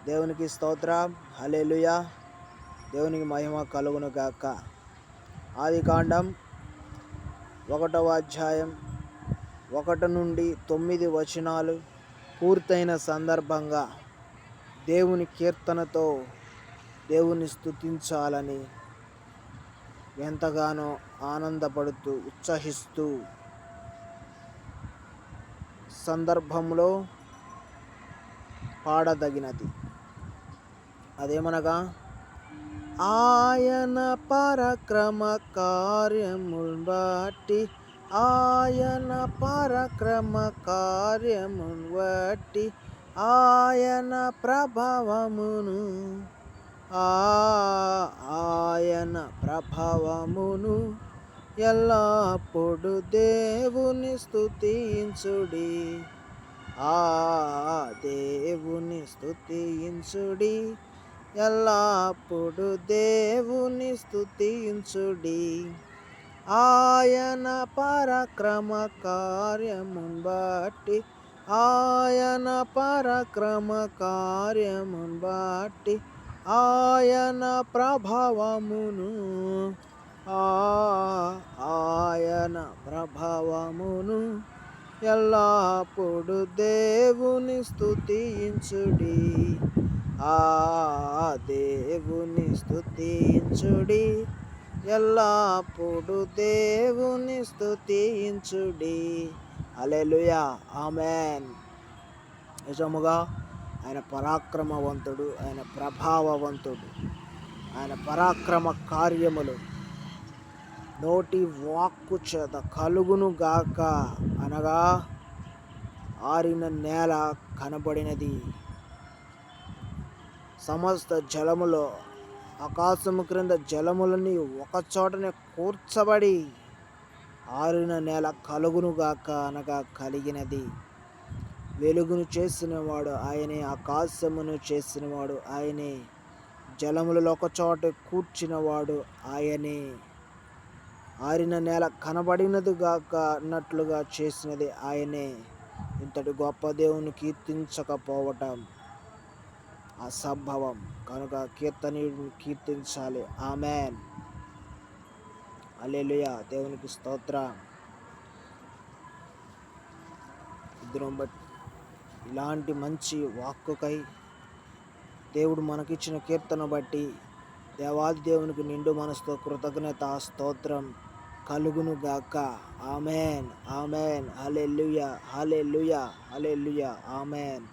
దేవునికి స్తోత్రం. హల్లెలూయా. దేవునికి మహిమ కలుగును గాక. ఆదికాండం 1వ అధ్యాయం 1 నుండి 9 వచనాలు పూర్తయిన సందర్భంగా దేవుని కీర్తనతో దేవుని స్తుతించాలని ఎంతగానో ఆనందపడుతూ ఉత్సహిస్తూ సందర్భంలో పాడదగినది. అదేమనగా, ఆయన పరాక్రమ కార్యముల్ బట్టి, ఆయన పరాక్రమ కార్యముల్ బట్టి, ఆయన ప్రభావమును ఆయన ప్రభావమును ఎల్లప్పుడు దేవుని స్తుతించుడి. దేవుని స్తుతించుడి, ఎల్లప్పుడు దేవుని స్తుతించుడి. ఆయన పరాక్రమ కార్యమున్ బట్టి, ఆయన పరాక్రమ కార్యమున్ బట్టి, ఆయన ప్రభావమును ఆయన ప్రభావమును ఎల్లప్పుడు దేవుని స్తుతించుడి. దేవుని స్తుతించుడి, ఎల్లప్పుడు దేవుని స్తుతించుడి. హల్లెలూయా, ఆమేన్. నిజముగా ఆయన పరాక్రమవంతుడు, ఆయన ప్రభావవంతుడు. ఆయన పరాక్రమ కార్యములు నోటి వాక్కు చేత కలుగును గాక అనగా ఆరిన నేల కనబడినది. సమస్త జలములో ఆకాశము క్రింద జలములని ఒకచోటనే కూర్చబడి ఆరిన నేల కలుగును గాక అనగా కలిగినది. వెలుగును చేసినవాడు ఆయనే, ఆకాశమును చేసినవాడు ఆయనే, జలములలో ఒకచోట కూర్చినవాడు ఆయనే, ఆరిన నేల కనబడినది గాక అన్నట్లుగా చేసినది ఆయనే. ఇంతటి గొప్ప దేవుని కీర్తించకపోవటం అసంభవం. కనుక కీర్తనీయుడిని కీర్తించాలి. ఆమేన్. హల్లెలూయా. దేవునికి స్తోత్రం. ఇద్దరం బట్టి ఇలాంటి మంచి వాక్కుకై దేవుడు మనకిచ్చిన కీర్తన బట్టి దేవాది దేవునికి నిండు మనసుతో కృతజ్ఞత స్తోత్రం కలుగును గాక. ఆమేన్, ఆమేన్. హల్లెలూయా, హల్లెలూయా, హల్లెలూయా, ఆమేన్.